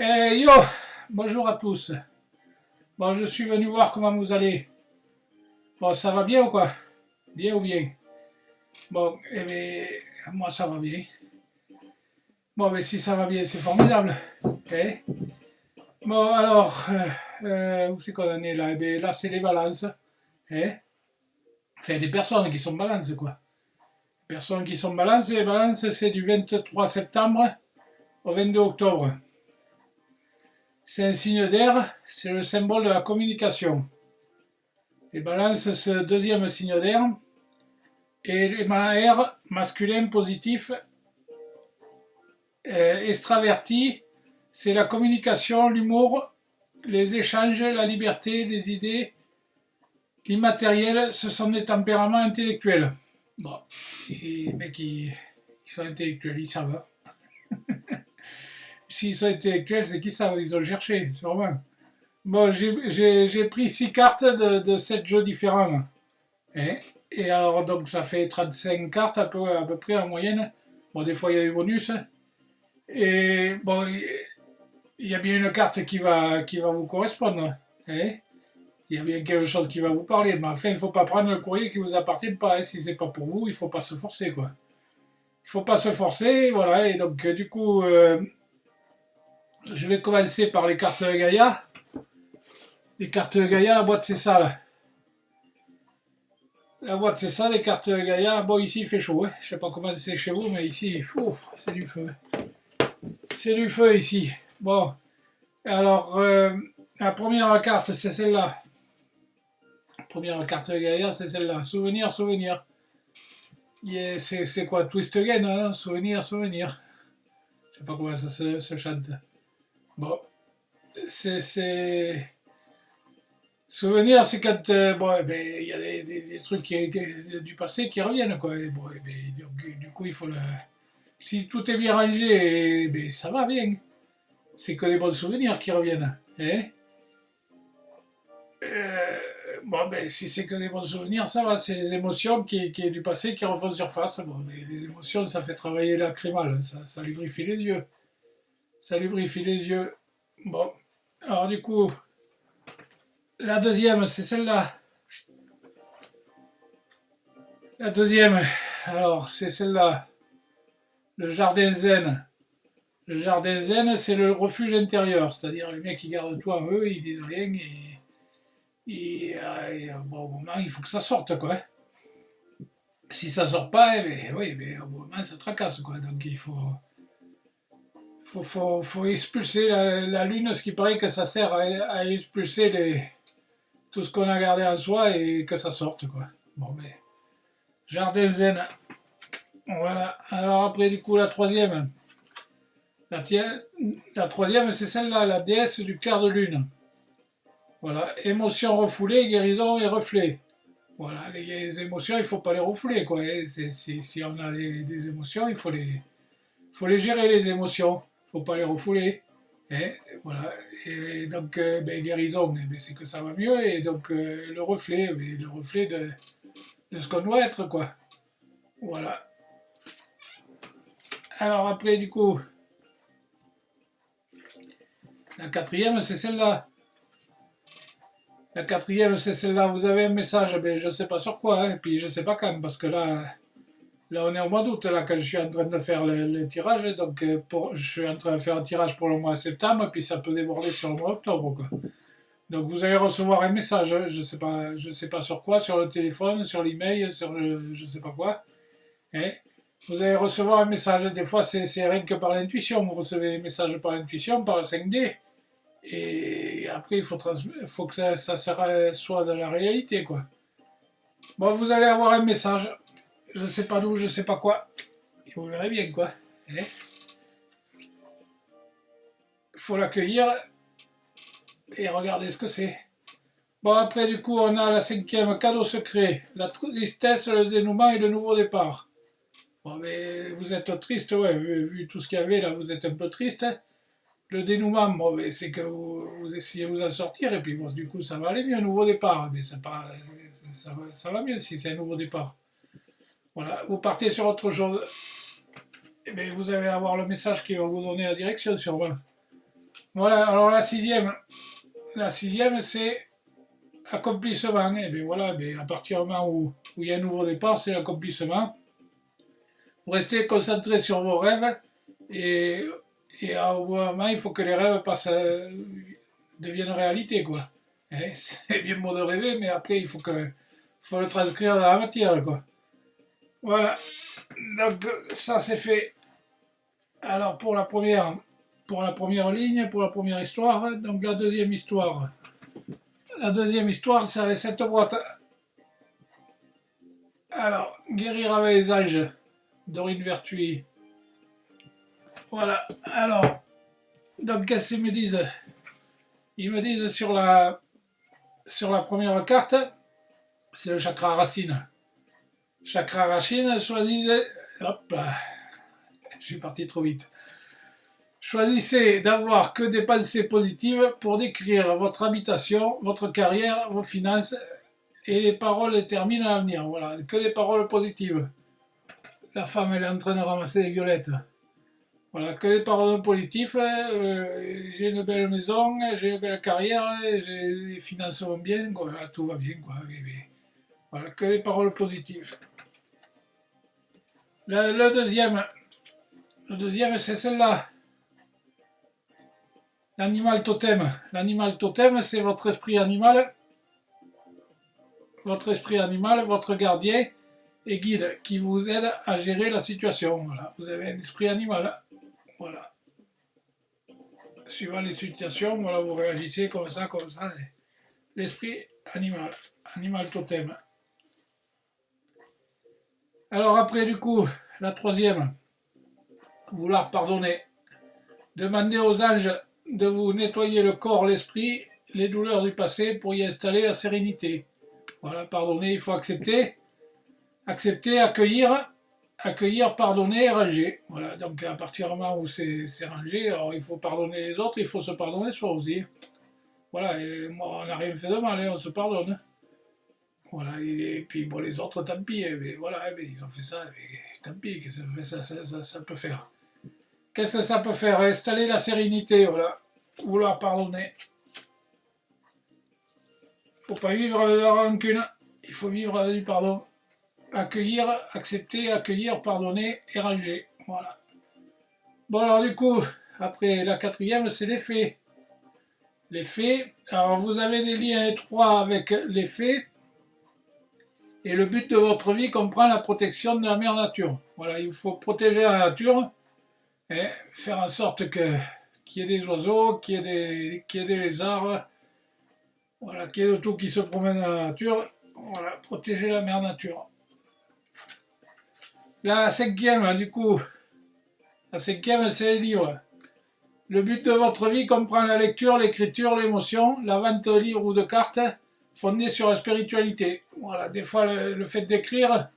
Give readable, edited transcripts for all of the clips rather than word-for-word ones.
Yo, bonjour à tous. Bon, je suis venu voir comment vous allez. Bon, ça va bien ou quoi? Bien ou bien? Bon, eh bien, moi ça va bien. Bon, mais si ça va bien, c'est formidable. Eh. Bon, alors, où c'est qu'on en est là? Eh bien, là, c'est les balances. Eh. Enfin, des personnes qui sont balances, quoi. Personnes qui sont balances, les balances, c'est du 23 septembre au 22 octobre. C'est un signe d'air, c'est le symbole de la communication. Les balances, ce deuxième signe d'air, et l'élément R masculin positif, extraverti, c'est la communication, l'humour, les échanges, la liberté, les idées. L'immatériel, ce sont des tempéraments intellectuels. Bon, les mecs, ils sont intellectuels, ils savent. S'ils sont intellectuels, c'est qu'ils savent, ils ont cherché, sûrement. Bon, j'ai pris 6 cartes de 7 jeux différents. Hein. Et alors, donc, ça fait 35 cartes à peu près en moyenne. Bon, des fois, il y a des bonus. Et bon, il y a bien une carte qui va vous correspondre. Hein. Il y a bien quelque chose qui va vous parler. Mais enfin, il ne faut pas prendre le courrier qui ne vous appartient pas. Hein. Si c'est pas pour vous, il ne faut pas se forcer, quoi. Il ne faut pas se forcer, voilà. Et donc, du coup, je vais commencer par les cartes Gaïa. Les cartes Gaïa, la boîte, c'est ça, là. La boîte, c'est ça, les cartes Gaïa. Bon, ici, il fait chaud. Hein. Je sais pas comment c'est chez vous, mais ici, c'est du feu. C'est du feu ici. Bon, alors, la première carte, c'est celle-là. La première carte Gaïa, c'est celle-là. Souvenir, souvenir. Yeah, c'est quoi? Twist again, hein? Souvenir, souvenir. Je sais pas comment ça se chante. Bon, c'est. Souvenir, c'est quand bon, eh ben, il y a des trucs du passé qui reviennent, quoi. Et bon, eh ben, du coup, il faut le. Si tout est bien rangé, eh ben, ça va bien. C'est que des bons souvenirs qui reviennent. Hein. Euh, bon, ben, si c'est que des bons souvenirs, ça va. C'est les émotions qui est du passé qui refont surface. Bon, mais les émotions, ça fait travailler la crémale. Ça lubrifie les yeux. Ça lubrifie les yeux. Bon. Alors, du coup, la deuxième, c'est celle-là. La deuxième, alors, c'est celle-là. Le jardin zen. Le jardin zen, c'est le refuge intérieur. C'est-à-dire, les mecs qui gardent tout en eux, ils disent rien et bon, au moment, il faut que ça sorte, quoi. Si ça sort pas, eh ben, oui, ben, au moment, ça tracasse, quoi. Donc, il faut expulser la lune, ce qui paraît que ça sert à expulser tout ce qu'on a gardé en soi et que ça sorte, quoi. Bon, mais, jardin zen. Voilà. Alors, après, du coup, la troisième. La troisième, c'est celle-là, la déesse du quart de lune. Voilà, émotions refoulées, guérison et reflets. Voilà, les émotions, il ne faut pas les refouler, quoi. Si on a des émotions, il faut les gérer, les émotions. Il ne faut pas les refouler. Et voilà. Et donc, ben, guérison, ben, c'est que ça va mieux. Et donc, le reflet, ben, le reflet de ce qu'on doit être, quoi. Voilà. Alors après, du coup, la quatrième, c'est celle-là. La quatrième, c'est celle-là. Vous avez un message, ben, je ne sais pas sur quoi, hein, et puis je ne sais pas quand, parce que là, on est au mois d'août, là, quand je suis en train de faire le tirage. Donc, je suis en train de faire un tirage pour le mois de septembre, puis ça peut déborder sur le mois d'octobre, quoi. Donc, vous allez recevoir un message, hein, je sais pas sur quoi, sur le téléphone, sur l'email, sur je ne sais pas quoi. Hein. Vous allez recevoir un message. Des fois, c'est rien que par l'intuition. Vous recevez des messages par l'intuition, par le 5D. Et après, il faut que ça soit dans la réalité, quoi. Bon, vous allez avoir un message. Je sais pas d'où, je sais pas quoi. Et vous verrez bien, quoi. Il faut l'accueillir et regarder ce que c'est. Bon, après, du coup, on a la cinquième, cadeau secret. La tristesse, le dénouement et le nouveau départ. Bon, mais vous êtes triste, ouais, vu tout ce qu'il y avait, là, vous êtes un peu triste. Hein. Le dénouement, bon, c'est que vous essayez de vous en sortir, et puis bon, du coup, ça va aller mieux, un nouveau départ. Mais ça va mieux si c'est un nouveau départ. Voilà, vous partez sur autre chose, et bien vous allez avoir le message qui va vous donner la direction sûrement. Voilà, alors la sixième c'est accomplissement. Et bien voilà, bien à partir du moment où il y a un nouveau départ, c'est l'accomplissement. Vous restez concentré sur vos rêves et, et au bout d'un moment, il faut que les rêves deviennent réalité, quoi. Hein, c'est bien beau de rêver, mais après, faut le transcrire dans la matière, quoi. Voilà. Donc, ça, c'est fait. Alors, pour la première ligne, pour la première histoire, donc la deuxième histoire. La deuxième histoire, c'est avec cette boîte. Alors, guérir avec les anges, Dorine Vertuy. Voilà. Alors, donc, qu'est-ce qu'ils me disent? Ils me disent sur la première carte, c'est le chakra racine. Chakra racine, choisissez. Hop là, je suis parti trop vite. Choisissez d'avoir que des pensées positives pour décrire votre habitation, votre carrière, vos finances et les paroles déterminent l'avenir. Voilà, que des paroles positives. La femme, elle est en train de ramasser les violettes. Voilà, que des paroles positives. J'ai une belle maison, j'ai une belle carrière, les finances vont bien, voilà, tout va bien. Quoi. Voilà, que des paroles positives. Le deuxième, c'est celle-là. L'animal totem. L'animal totem, c'est votre esprit animal, votre gardien et guide qui vous aide à gérer la situation. Voilà. Vous avez un esprit animal. Voilà. Suivant les situations, voilà, vous réagissez comme ça, comme ça. L'esprit animal. Animal totem. Alors après, du coup, la troisième, vouloir pardonner. Demandez aux anges de vous nettoyer le corps, l'esprit, les douleurs du passé pour y installer la sérénité. Voilà, pardonner, il faut accepter. Accepter, accueillir, pardonner et ranger. Voilà, donc à partir du moment où c'est rangé, alors il faut pardonner les autres, il faut se pardonner soi aussi. Voilà, et moi, on n'a rien fait de mal, hein, on se pardonne. Voilà, et puis bon, les autres, tant pis, mais voilà, mais ils ont fait ça, mais tant pis, qu'est-ce que ça peut faire? Qu'est-ce que ça peut faire? Installer la sérénité, voilà. Vouloir pardonner. Il ne faut pas vivre avec la rancune, il faut vivre avec du pardon. Accueillir, accepter, accueillir, pardonner et ranger. Voilà. Bon alors du coup, après la quatrième, c'est les faits. Les faits, alors vous avez des liens étroits avec les faits, et le but de votre vie comprend la protection de la mère nature. Voilà, il faut protéger la nature, et faire en sorte qu'il y ait des oiseaux, qu'il y ait des lézards, voilà, qu'il y ait de tout qui se promène dans la nature. Voilà, protéger la mère nature. La cinquième, du coup, la cinquième, c'est les livres. Le but de votre vie comprend la lecture, l'écriture, l'émotion, la vente de livres ou de cartes fondées sur la spiritualité. Voilà, des fois, le fait d'écrire,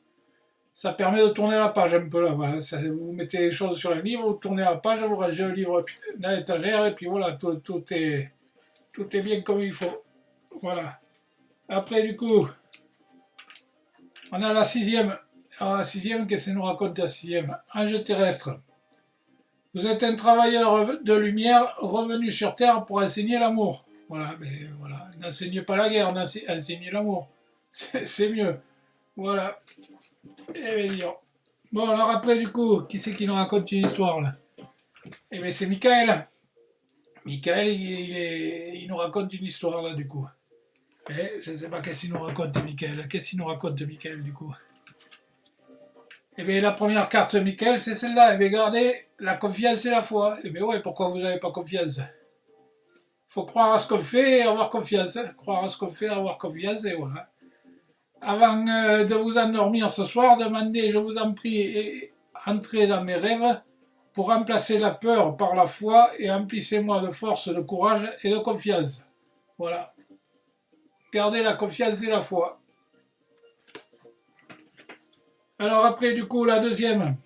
ça permet de tourner la page un peu là. Voilà, vous mettez les choses sur le livre, vous tournez la page, vous rangez le livre dans l'étagère et puis voilà, tout est bien comme il faut. Voilà. Après, du coup, on a la sixième. Alors, la sixième, qu'est-ce que nous raconte la sixième? Ange terrestre. Vous êtes un travailleur de lumière revenu sur Terre pour enseigner l'amour. Voilà, mais voilà. N'enseignez pas la guerre, enseignez l'amour. C'est mieux. Voilà. Et bien, bon, alors après, du coup, qui c'est qui nous raconte une histoire là? Eh bien, c'est Michael. Michael, il nous raconte une histoire là, du coup. Je ne sais pas qu'est-ce qu'il nous raconte, Michael. Qu'est-ce qu'il nous raconte, Michael, du coup? Eh bien, la première carte, Michael, c'est celle-là. Eh bien, gardez la confiance et la foi. Eh bien, ouais, pourquoi vous n'avez pas confiance? Il faut croire à ce qu'on fait et avoir confiance. Croire à ce qu'on fait, avoir confiance, et voilà. Avant de vous endormir ce soir, demandez, je vous en prie, et entrez dans mes rêves pour remplacer la peur par la foi et emplissez-moi de force, de courage et de confiance. Voilà. Gardez la confiance et la foi. Alors après, du coup, la deuxième,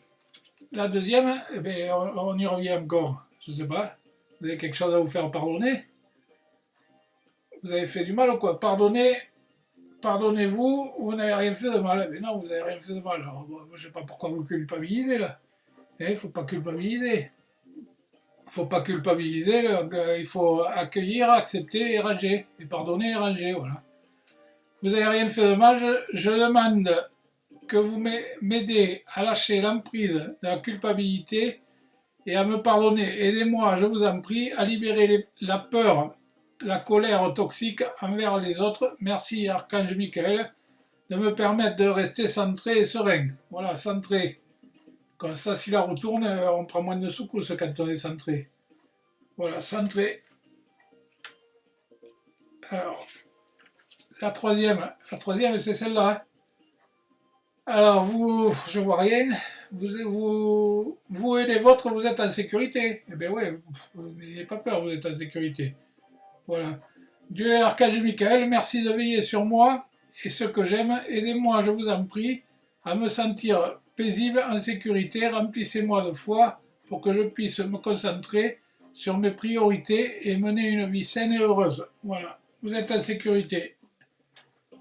eh bien, on y revient encore. Je ne sais pas. Vous avez quelque chose à vous faire pardonner? Vous avez fait du mal ou quoi? Pardonnez-vous, vous n'avez rien fait de mal. Mais non, vous n'avez rien fait de mal. Alors, moi, je ne sais pas pourquoi vous culpabilisez là. Il ne faut pas culpabiliser. faut pas culpabiliser, donc, il faut accueillir, accepter et ranger, et pardonner et ranger, voilà. Vous n'avez rien fait de mal, je demande que vous m'aidez à lâcher l'emprise de la culpabilité et à me pardonner. Aidez-moi, je vous en prie, à libérer la peur, la colère toxique envers les autres. Merci, Archange Michael, de me permettre de rester centré et serein. Voilà, centré. Comme ça, si la retourne, on prend moins de secousses quand on est centré. Voilà, centré. Alors, la troisième, c'est celle-là. Alors, vous, je vois rien. Vous et les vôtres, vous êtes en sécurité. Eh bien, oui, n'ayez pas peur, vous êtes en sécurité. Voilà. Dieu et Archange Michael, merci de veiller sur moi et ceux que j'aime. Aidez-moi, je vous en prie, à me sentir paisible, en sécurité. Remplissez-moi de foi pour que je puisse me concentrer sur mes priorités et mener une vie saine et heureuse. Voilà. Vous êtes en sécurité.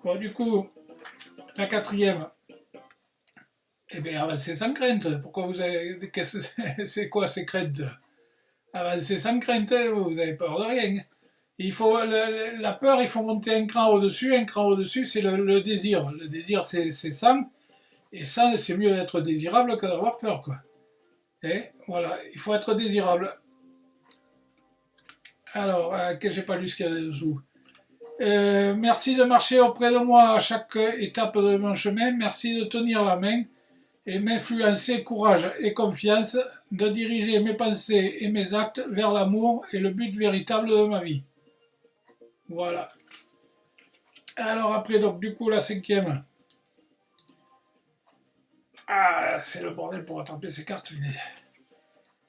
Bon, du coup, la quatrième. Eh bien, avancez sans crainte. Pourquoi vous avez. C'est quoi ces craintes? Avancez sans crainte, vous avez peur de rien. Il faut, la peur, il faut monter un cran au-dessus. Un cran au-dessus, c'est le désir. Le désir, c'est sans. Et sans, c'est mieux d'être désirable que d'avoir peur, quoi. Et voilà, il faut être désirable. Alors, que j'ai pas lu ce qu'il y a dessous. Merci de marcher auprès de moi à chaque étape de mon chemin. Merci de tenir la main et m'influencer courage et confiance, de diriger mes pensées et mes actes vers l'amour et le but véritable de ma vie. Voilà. Alors après, donc du coup, la cinquième. Ah, c'est le bordel pour attraper ces cartes.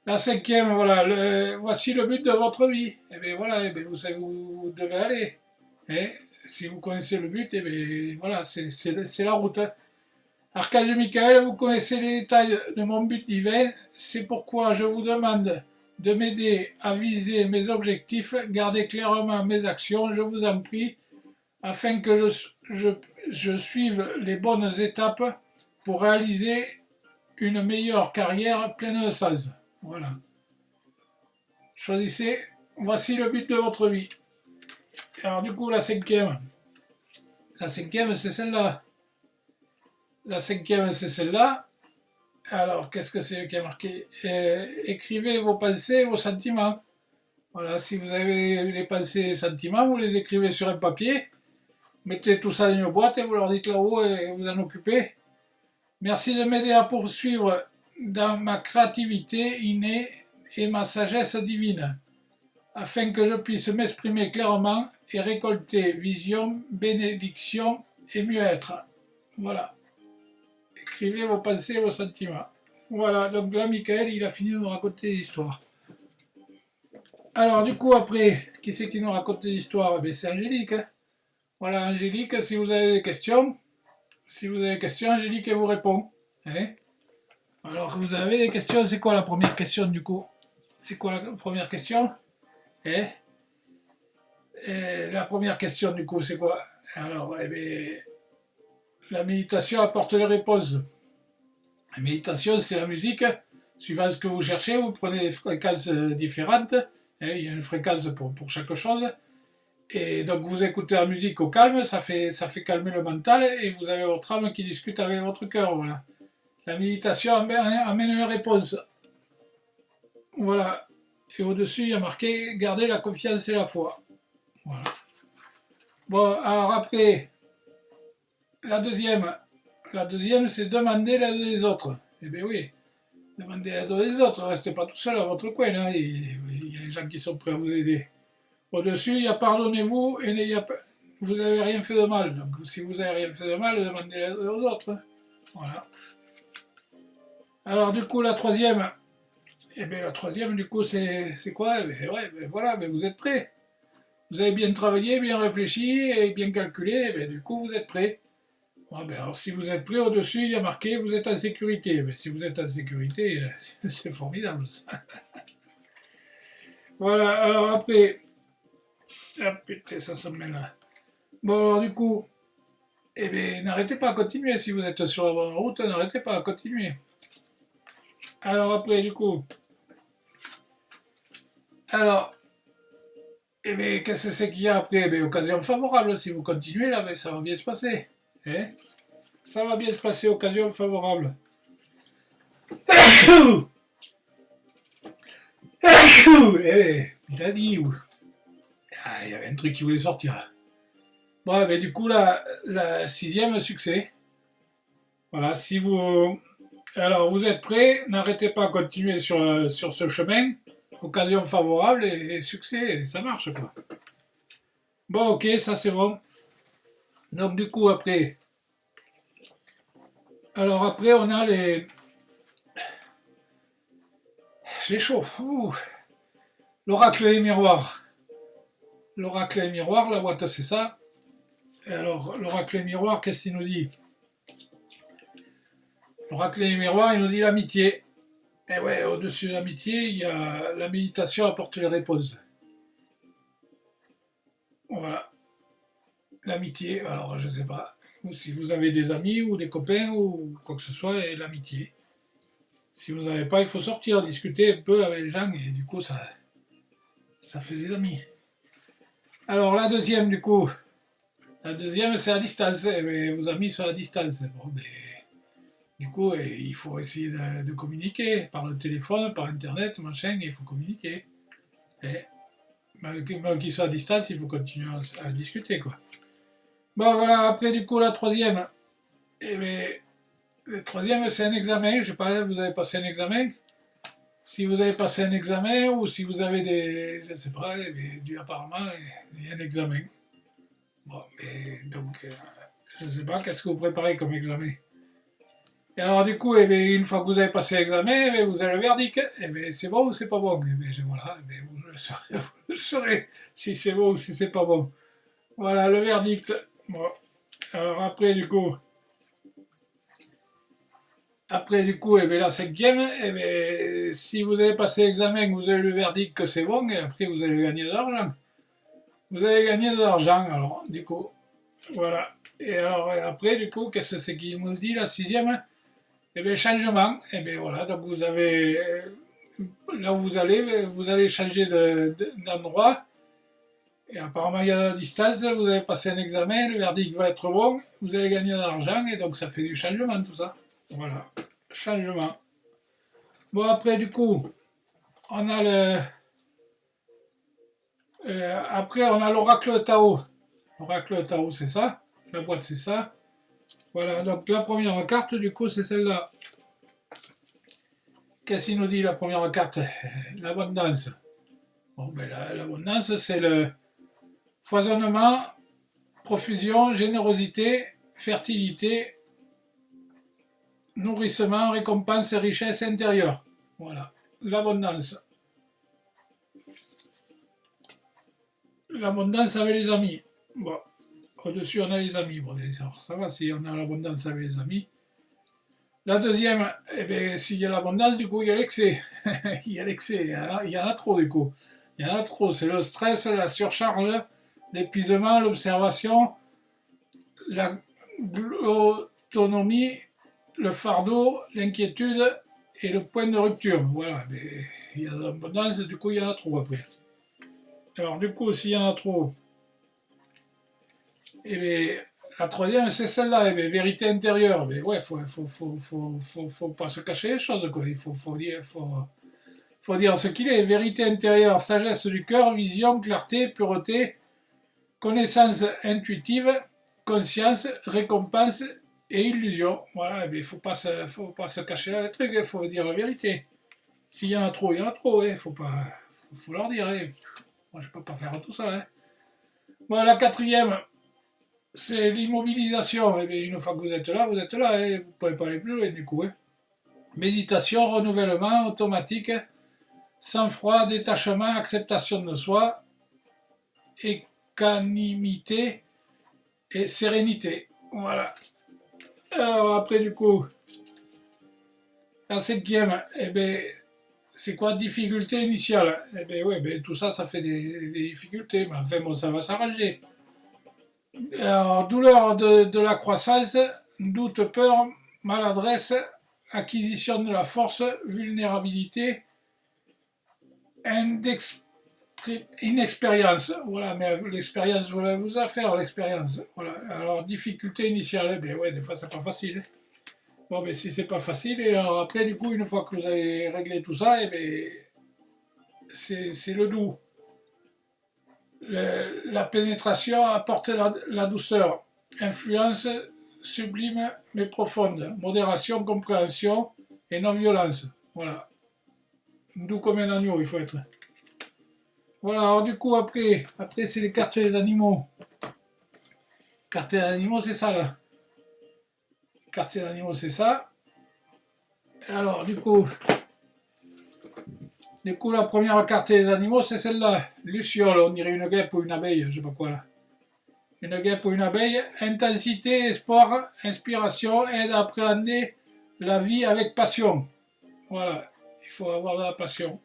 La cinquième, voilà. Voici le but de votre vie. Et bien voilà, et bien, vous savez où vous devez aller. Et si vous connaissez le but, et bien voilà, c'est la route. Archange Michael, vous connaissez les détails de mon but divin, c'est pourquoi je vous demande de m'aider à viser mes objectifs, garder clairement mes actions, je vous en prie, afin que je suive les bonnes étapes pour réaliser une meilleure carrière pleine de sens. Voilà. Choisissez, voici le but de votre vie. Alors du coup, la cinquième. La cinquième, c'est celle-là. La cinquième, c'est celle-là. Alors, qu'est-ce que c'est qui est marqué? Écrivez vos pensées, vos sentiments. Voilà, si vous avez les pensées et les sentiments, vous les écrivez sur un papier, mettez tout ça dans une boîte et vous leur dites là-haut et vous en occupez. Merci de m'aider à poursuivre dans ma créativité innée et ma sagesse divine, afin que je puisse m'exprimer clairement et récolter vision, bénédiction et mieux-être. Voilà. Écrivez vos pensées et vos sentiments. Voilà, donc là, Michael, il a fini de nous raconter l'histoire. Alors, du coup, après, qui c'est qui nous raconte l'histoire? Ben, c'est Angélique. Hein. Voilà, Angélique, si vous avez des questions, Angélique, elle vous répond. Hein. Alors, vous avez des questions, c'est quoi la première question, du coup? C'est quoi la première question? Hein. Et la première question, du coup, c'est quoi? Alors, eh bien, la méditation apporte les réponses. La méditation, c'est la musique. Suivant ce que vous cherchez, vous prenez des fréquences différentes. Il y a une fréquence pour chaque chose. Et donc, vous écoutez la musique au calme, ça fait calmer le mental et vous avez votre âme qui discute avec votre cœur. Voilà. La méditation amène une réponse. Voilà. Et au-dessus, il y a marqué garder la confiance et la foi. Voilà. Bon, alors après, la deuxième. La deuxième, c'est demander l'aide des autres. Eh bien oui, demandez l'aide des autres, restez pas tout seul à votre coin. Hein. Il y a des gens qui sont prêts à vous aider. Au-dessus, il y a pardonnez-vous et vous n'avez rien fait de mal. Donc si vous n'avez rien fait de mal, demandez l'aide aux autres. Hein. Voilà. Alors du coup, la troisième. Eh bien la troisième, du coup, c'est quoi? Eh bien, ouais, ben, voilà, ben, vous êtes prêts. Vous avez bien travaillé, bien réfléchi et bien calculé, et bien, du coup, vous êtes prêts. Ah ben alors, si vous êtes prêt, au-dessus, il y a marqué vous êtes en sécurité. Mais si vous êtes en sécurité, c'est formidable. Ça. Voilà, alors après. Ah putain, ça s'en met là. Bon, alors du coup, eh bien, n'arrêtez pas à continuer. Si vous êtes sur la bonne route, n'arrêtez pas à continuer. Alors après, du coup, Alors, eh bien, qu'est-ce que c'est qu'il y a après? Eh bien, occasion favorable, si vous continuez là, ben, ça va bien se passer. Hein, ça va bien se passer, occasion favorable. Eh bien, il a dit. Ah, il y avait un truc qui voulait sortir. Bon, ben, du coup, la sixième succès. Voilà, si vous. Alors, vous êtes prêts, n'arrêtez pas à continuer sur ce chemin. Occasion favorable et succès, ça marche quoi. Bon, ok, ça c'est bon. Donc, du coup, après. Alors, après, on a les. J'ai chaud. Ouh. L'oracle des miroirs. L'oracle des miroirs, la boîte, c'est ça. Et alors, l'oracle des miroirs, qu'est-ce qu'il nous dit? L'oracle des miroirs, il nous dit l'amitié. Et ouais, au-dessus de l'amitié, il y a la méditation apporte les réponses. Voilà. L'amitié, alors je sais pas. Ou si vous avez des amis ou des copains ou quoi que ce soit, et l'amitié. Si vous n'avez pas, il faut sortir, discuter un peu avec les gens et du coup, ça fait des amis. Alors, la deuxième, du coup, la deuxième, c'est à distance. Vos amis sont à distance. Bon, mais, du coup, il faut essayer de communiquer par le téléphone, par internet, machin, il faut communiquer. Et, même qu'ils soient à distance, il faut continuer à discuter, quoi. Bon, voilà, après, du coup, la troisième. Eh bien, le troisième, c'est un examen. Je sais pas, vous avez passé un examen? Si vous avez passé un examen ou si vous avez des. Je sais pas, apparemment, il y a un examen. Bon, mais donc, je sais pas, qu'est-ce que vous préparez comme examen? Et alors, du coup, une fois que vous avez passé l'examen, vous avez le verdict. C'est bon ou c'est pas bon? Voilà, vous le saurez, vous le saurez si c'est bon ou si c'est pas bon. Voilà, le verdict. Bon, alors après, du coup. Après, du coup, la cinquième, si vous avez passé l'examen, vous avez le verdict que c'est bon, et après, vous allez gagner de l'argent. Vous allez gagner de l'argent, alors, du coup. Voilà. Et alors, après, du coup, qu'est-ce que c'est qui nous dit, la sixième? Changement. Voilà, donc vous avez. Là où vous allez changer d'endroit. Et apparemment, il y a la distance, vous avez passé un examen, le verdict va être bon, vous allez gagner de l'argent, et donc ça fait du changement, tout ça. Voilà. Changement. Bon, après, du coup, on a après, on a l'oracle Tao. L'oracle Tao, c'est ça. La boîte, c'est ça. Voilà, donc la première carte, du coup, c'est celle-là. Qu'est-ce qu'il nous dit, la première carte? L'abondance. Bon, l'abondance, c'est le foisonnement, profusion, générosité, fertilité, nourrissement, récompense et richesse intérieure. Voilà, l'abondance. L'abondance avec les amis. Bon, au-dessus, on a les amis. Bon, ça va si on a l'abondance avec les amis. La deuxième, s'il y a l'abondance, du coup, il y a l'excès. Il y a l'excès, il y en a trop, du coup. Il y en a trop. C'est le stress, la surcharge, l'épuisement, l'observation, l'autonomie, le fardeau, l'inquiétude et le point de rupture. Voilà, il y a l'abondance, du coup, il y en a trop après. Alors, du coup, s'il y en a trop, la troisième, c'est celle-là, vérité intérieure. Mais ouais, faut pas se cacher les choses, quoi. Faut dire ce qu'il est. Vérité intérieure, sagesse du cœur, vision, clarté, pureté, connaissance intuitive, conscience, récompense et illusion. Voilà, il faut pas se cacher le truc, il faut dire la vérité. S'il y en a trop, il y en a trop, faut leur dire. Moi, je peux pas faire tout ça. Voilà, la quatrième, c'est l'immobilisation. Une fois que vous êtes là, vous êtes là. Vous ne pouvez pas aller plus loin, du coup. Méditation, renouvellement automatique, sang-froid, détachement, acceptation de soi, équanimité et sérénité. Voilà. Alors après, du coup, la cinquième, c'est quoi? Difficulté initiale. Tout ça, ça fait des difficultés, mais enfin bon, ça va s'arranger. Alors, douleur de la croissance, doute, peur, maladresse, acquisition de la force, vulnérabilité, inexpérience, voilà, mais l'expérience, voilà, vous allez faire l'expérience, voilà. Alors, difficulté initiale, ben ouais, des fois c'est pas facile. Bon, mais si c'est pas facile, et alors après, du coup, une fois que vous avez réglé tout ça, et ben, c'est le doux. La pénétration apporte la douceur, influence sublime mais profonde, modération, compréhension et non-violence. Voilà. Doux comme un agneau, il faut être. Voilà, alors du coup, après c'est les cartes des animaux. Cartes des animaux, c'est ça, là. Cartes des animaux, c'est ça. Et alors, du coup, la première carte des animaux, c'est celle-là. Luciole, on dirait une guêpe ou une abeille, je sais pas quoi, là. Une guêpe ou une abeille. Intensité, espoir, inspiration, aide à appréhender la vie avec passion. Voilà, il faut avoir de la passion.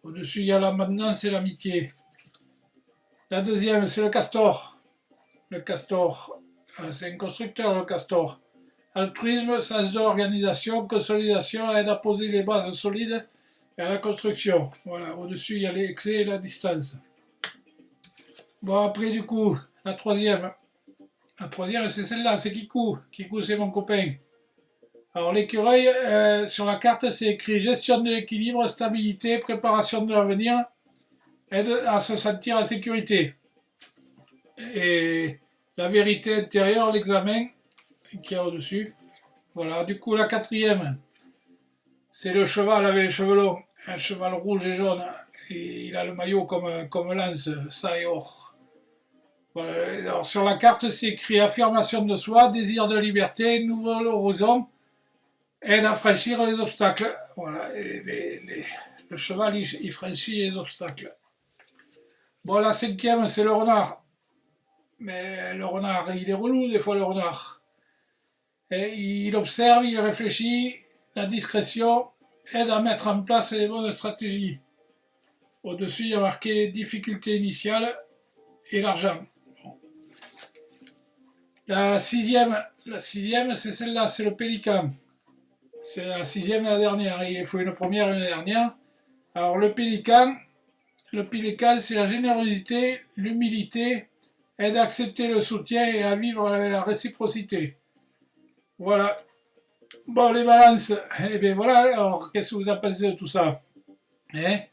Au-dessus, il y a l'abondance et l'amitié. La deuxième, c'est le castor. Le castor, c'est un constructeur, le castor. Altruisme, sens d'organisation, consolidation, aide à poser les bases solides et à la construction. Voilà, au-dessus, il y a l'excès et la distance. Bon, après, du coup, la troisième. La troisième, c'est celle-là, c'est Kikou. Kikou, c'est mon copain. Alors, l'écureuil, sur la carte, c'est écrit gestion de l'équilibre, stabilité, préparation de l'avenir, aide à se sentir en sécurité. Et la vérité intérieure, l'examen qui est au-dessus. Voilà, du coup, la quatrième, c'est le cheval avec les cheveux longs, un cheval rouge et jaune, et il a le maillot comme lance, ça et or. Voilà, alors, sur la carte, c'est écrit affirmation de soi, désir de liberté, nouvel horizon, aide à franchir les obstacles. Voilà, et le cheval, il franchit les obstacles. Bon, la cinquième, c'est le renard. Mais le renard, il est relou des fois, le renard. Et il observe, il réfléchit, la discrétion aide à mettre en place les bonnes stratégies. Au-dessus, il y a marqué difficulté initiale et l'argent. La sixième, c'est celle-là, c'est le pélican. C'est la sixième et la dernière. Il faut une première et une dernière. Alors le pélican, c'est la générosité, l'humilité, aide à accepter le soutien et à vivre avec la réciprocité. Voilà. Bon, les balances, eh bien voilà, alors qu'est-ce que vous en pensez de tout ça? Eh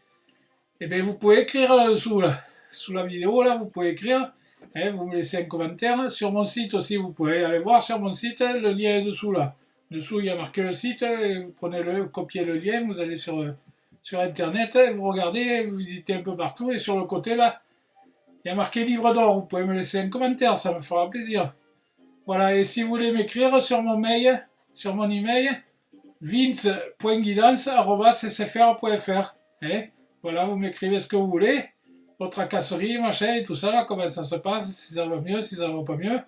bien vous pouvez écrire là-dessous, là. Sous la vidéo, là, vous pouvez écrire. Vous me laissez un commentaire. Sur mon site aussi, vous pouvez aller voir sur mon site, le lien est dessous, là. Dessous, il y a marqué le site, et vous prenez copiez le lien, vous allez sur Internet, vous regardez, vous visitez un peu partout, et sur le côté, là, il y a marqué livre d'or. Vous pouvez me laisser un commentaire, ça me fera plaisir. Voilà, et si vous voulez m'écrire sur mon email, vince.guidance@sfr.fr. Voilà, vous m'écrivez ce que vous voulez, votre tracasserie, machin, et tout ça, là, comment ça se passe, si ça va mieux, si ça va pas mieux.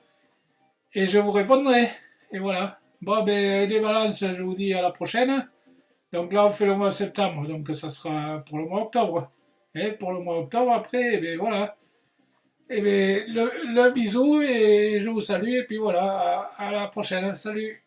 Et je vous répondrai. Et voilà. Bon, ben, les balances, je vous dis à la prochaine. Donc là, on fait le mois de septembre, donc ça sera pour le mois d'octobre. Et pour le mois d'octobre, après, et bien voilà. Et bien, le bisou, et je vous salue, et puis voilà, à la prochaine. Salut.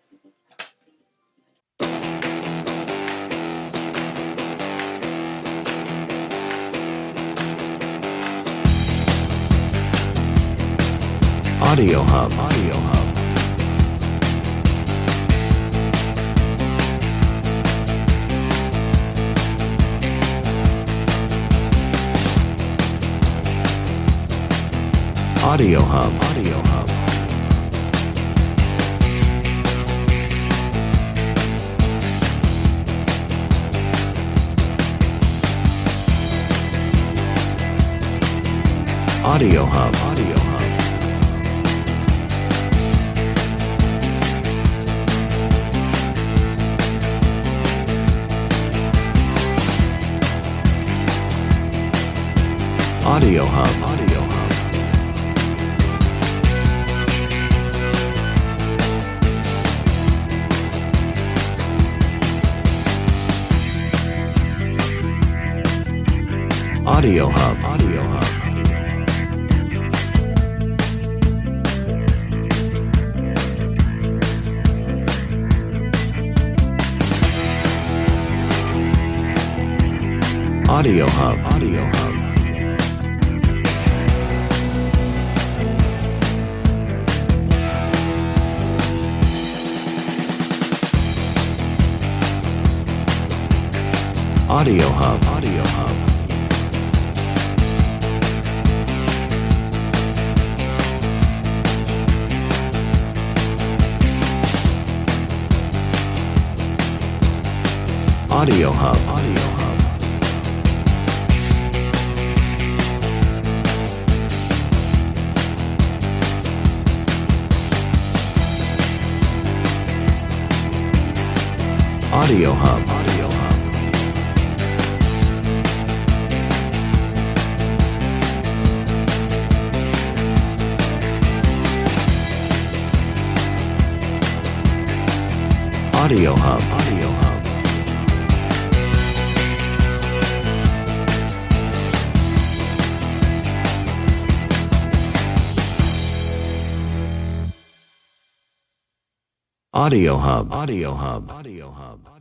Audio Hub. Audio Hub. Audio Hub. Audio Hub. Audio Hub. Audio Hub. Audio Hub. Audio Hub. Audio Hub. Audio Hub. Audio Hub. Audio Hub. Audio Hub. Audio Hub. Audio Hub. Audio Hub. Audio Hub.